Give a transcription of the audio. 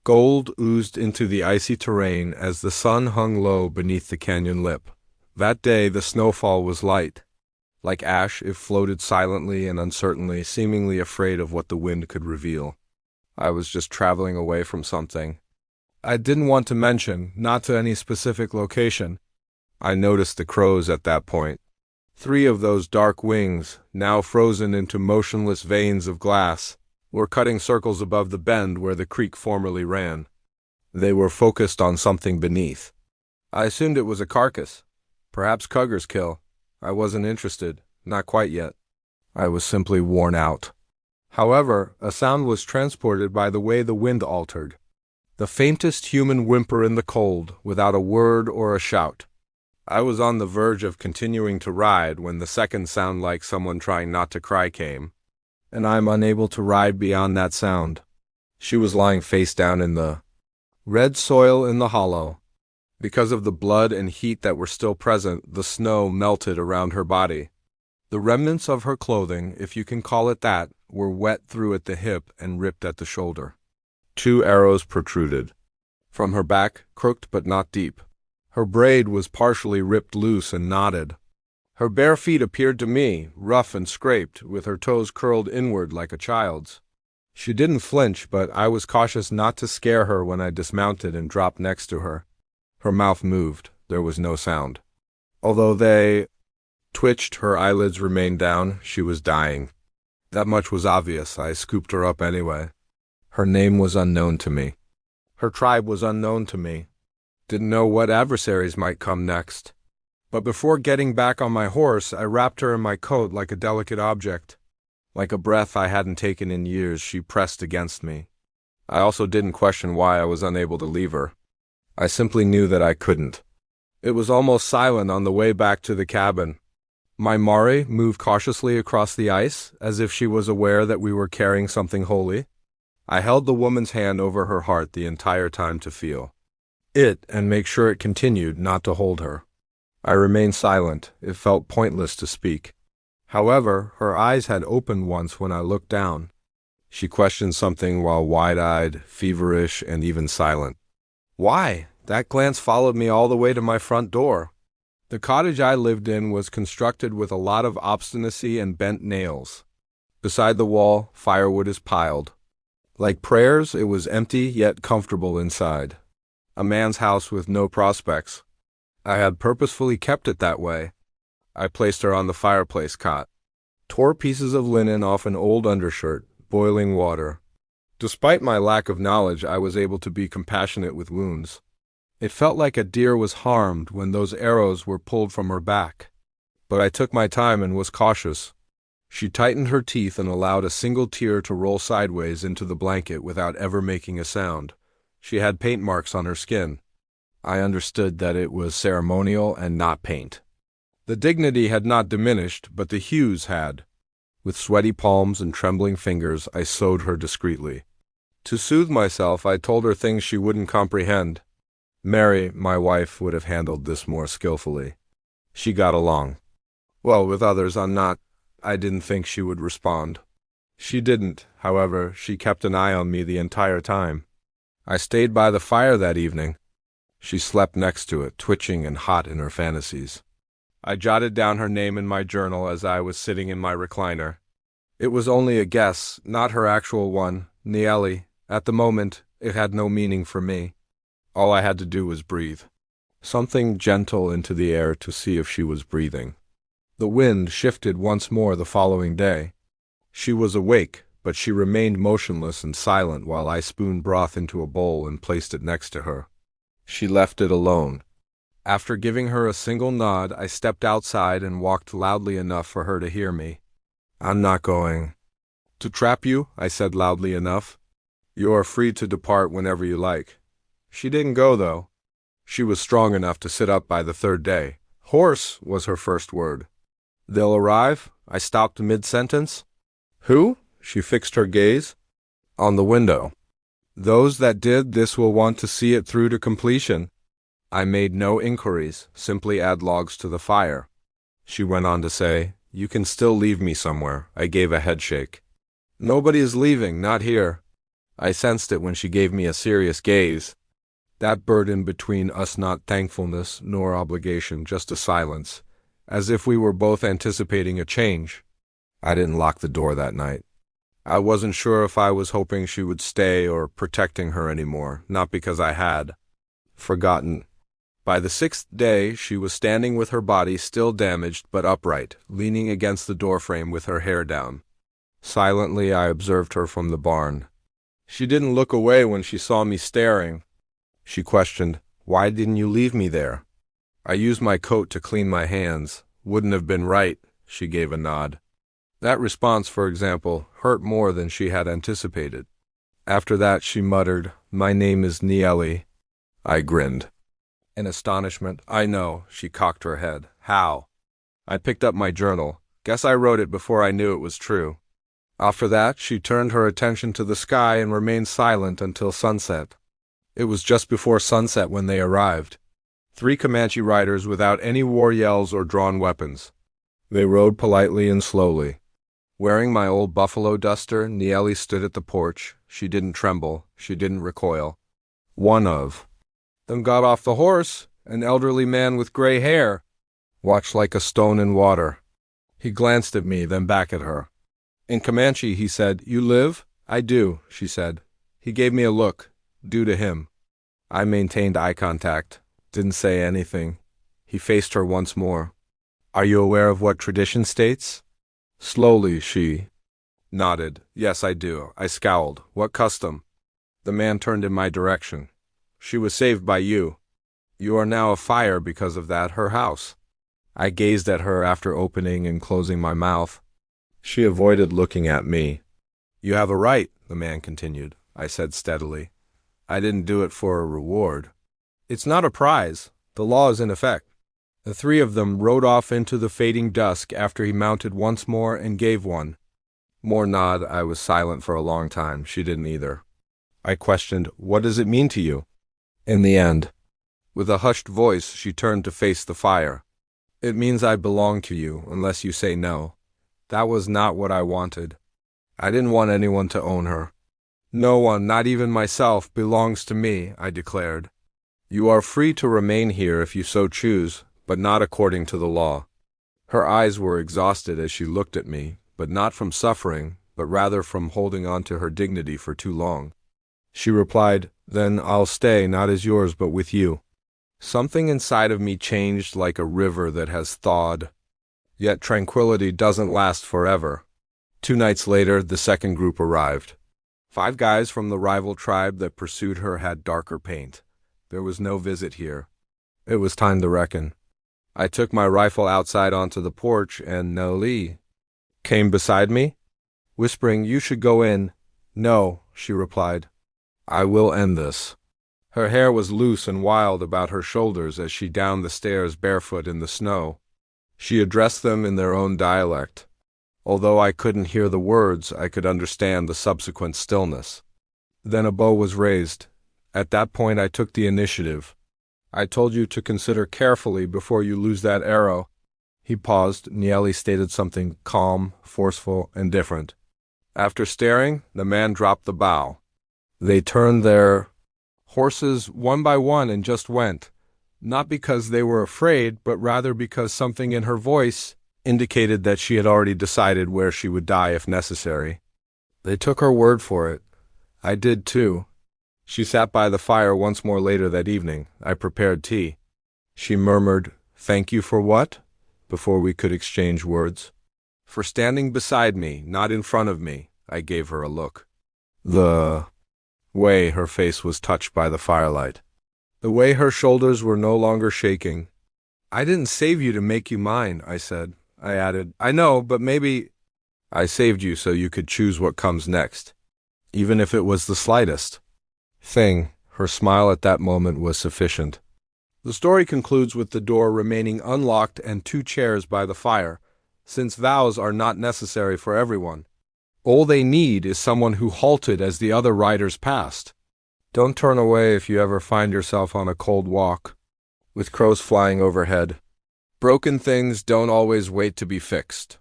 Gold oozed into the icy terrain as the sun hung low beneath the canyon lip. That day the snowfall was light. Like ash, it floated silently and uncertainly, seemingly afraid of what the wind could reveal. I was just traveling away from something I didn't want to mention, not to any specific location. I noticed the crows at that point. 3 of those dark wings, now frozen into motionless veins of glass, were cutting circles above the bend where the creek formerly ran. They were focused on something beneath. I assumed it was a carcass. Perhaps Cugger's kill. I wasn't interested. Not quite yet. I was simply worn out. However, a sound was transported by the way the wind altered. The faintest human whimper in the cold, without a word or a shout. I was on the verge of continuing to ride when the second sound like someone trying not to cry came, and I am unable to ride beyond that sound. She was lying face down in the red soil in the hollow. Because of the blood and heat that were still present, the snow melted around her body. The remnants of her clothing, if you can call it that, were wet through at the hip and ripped at the shoulder. 2 arrows protruded from her back, crooked but not deep. Her braid was partially ripped loose and knotted. Her bare feet appeared to me, rough and scraped, with her toes curled inward like a child's. She didn't flinch, but I was cautious not to scare her when I dismounted and dropped next to her. Her mouth moved. There was no sound. Although they twitched, her eyelids remained down. She was dying. That much was obvious. I scooped her up anyway. Her name was unknown to me. Her tribe was unknown to me. Didn't know what adversaries might come next. But before getting back on my horse, I wrapped her in my coat like a delicate object. Like a breath I hadn't taken in years, she pressed against me. I also didn't question why I was unable to leave her. I simply knew that I couldn't. It was almost silent on the way back to the cabin. My Mari moved cautiously across the ice, as if she was aware that we were carrying something holy. I held the woman's hand over her heart the entire time to feel it and make sure it continued, not to hold her. I remained silent. It felt pointless to speak. However, her eyes had opened once when I looked down. She questioned something while wide-eyed, feverish, and even silent. Why? That glance followed me all the way to my front door. The cottage I lived in was constructed with a lot of obstinacy and bent nails. Beside the wall, firewood is piled. Like prayers, it was empty yet comfortable inside. A man's house with no prospects. I had purposefully kept it that way. I placed her on the fireplace cot. Tore pieces of linen off an old undershirt, boiling water. Despite my lack of knowledge, I was able to be compassionate with wounds. It felt like a deer was harmed when those arrows were pulled from her back. But I took my time and was cautious. She tightened her teeth and allowed a single tear to roll sideways into the blanket without ever making a sound. She had paint marks on her skin. I understood that it was ceremonial and not paint. The dignity had not diminished, but the hues had. With sweaty palms and trembling fingers, I sewed her discreetly. To soothe myself, I told her things she wouldn't comprehend. Mary, my wife, would have handled this more skillfully. She got along. Well, with others, I didn't think she would respond. She didn't, however. She kept an eye on me the entire time. I stayed by the fire that evening. She slept next to it, twitching and hot in her fantasies. I jotted down her name in my journal as I was sitting in my recliner. It was only a guess, not her actual one, Nieli. At the moment, it had no meaning for me. All I had to do was breathe. Something gentle into the air to see if she was breathing. The wind shifted once more the following day. She was awake, but she remained motionless and silent while I spooned broth into a bowl and placed it next to her. She left it alone. After giving her a single nod, I stepped outside and walked loudly enough for her to hear me. I'm not going to trap you, I said loudly enough. You are free to depart whenever you like. She didn't go, though. She was strong enough to sit up by the 3rd day. Horse was her first word. They'll arrive? I stopped mid-sentence. Who? She fixed her gaze on the window. Those that did this will want to see it through to completion. I made no inquiries, simply add logs to the fire. She went on to say, You can still leave me somewhere. I gave a headshake. Nobody is leaving, not here. I sensed it when she gave me a serious gaze. That burden between us, not thankfulness nor obligation, just a silence, as if we were both anticipating a change. I didn't lock the door that night. I wasn't sure if I was hoping she would stay or protecting her anymore, not because I had forgotten. By the sixth day, she was standing with her body still damaged but upright, leaning against the doorframe with her hair down. Silently, I observed her from the barn. She didn't look away when she saw me staring. She questioned, "Why didn't you leave me there?" "I used my coat to clean my hands. Wouldn't have been right," she gave a nod. That response, for example, hurt more than she had anticipated. After that, she muttered, "My name is Nieli." I grinned. In astonishment, "I know," she cocked her head. "How?" I picked up my journal. Guess I wrote it before I knew it was true. After that, she turned her attention to the sky and remained silent until sunset. It was just before sunset when they arrived. 3 Comanche riders without any war yells or drawn weapons. They rode politely and slowly. Wearing my old buffalo duster, Nieli stood at the porch. She didn't tremble. She didn't recoil. One of them got off the horse, an elderly man with gray hair, watched like a stone in water. He glanced at me, then back at her. In Comanche, he said, "You live?" "I do," she said. He gave me a look, due to him. I maintained eye contact, didn't say anything. He faced her once more. "Are you aware of what tradition states?" Slowly, she nodded. "Yes, I do." I scowled. "What custom?" The man turned in my direction. "She was saved by you. You are now afire because of that, her house." I gazed at her after opening and closing my mouth. She avoided looking at me. "You have a right," the man continued. I said steadily. "I didn't do it for a reward. It's not a prize. The law is in effect." The 3 of them rode off into the fading dusk after he mounted once more and gave one. More nod. I was silent for a long time. She didn't either. I questioned, "What does it mean to you?" In the end, with a hushed voice, she turned to face the fire. "It means I belong to you, unless you say no. That was not what I wanted. I didn't want anyone to own her. No one, not even myself, belongs to me," I declared. "You are free to remain here if you so choose, but not according to the law." Her eyes were exhausted as she looked at me, but not from suffering, but rather from holding on to her dignity for too long. She replied, "Then I'll stay, not as yours, but with you." Something inside of me changed like a river that has thawed. Yet tranquility doesn't last forever. 2 nights later, the second group arrived. 5 guys from the rival tribe that pursued her had darker paint. There was no visit here. It was time to reckon. I took my rifle outside onto the porch, and Nieli came beside me, whispering, "You should go in." "No," she replied. "I will end this." Her hair was loose and wild about her shoulders as she downed the stairs barefoot in the snow. She addressed them in their own dialect. Although I couldn't hear the words, I could understand the subsequent stillness. Then a bow was raised. At that point, I took the initiative. "I told you to consider carefully before you lose that arrow." He paused. Nieli stated something calm, forceful, and different. After staring, the man dropped the bow. They turned their horses one by one and just went. Not because they were afraid, but rather because something in her voice indicated that she had already decided where she would die if necessary. They took her word for it. I did too. She sat by the fire once more later that evening. I prepared tea. She murmured, "Thank you for what?" before we could exchange words. "For standing beside me, not in front of me." I gave her a look. The way her face was touched by the firelight. The way her shoulders were no longer shaking. "I didn't save you to make you mine," I said. I added, "I know, but maybe—" "I saved you so you could choose what comes next, even if it was the slightest thing." Her smile at that moment was sufficient. The story concludes with the door remaining unlocked and 2 chairs by the fire, since vows are not necessary for everyone. All they need is someone who halted as the other riders passed. Don't turn away if you ever find yourself on a cold walk, with crows flying overhead. Broken things don't always wait to be fixed.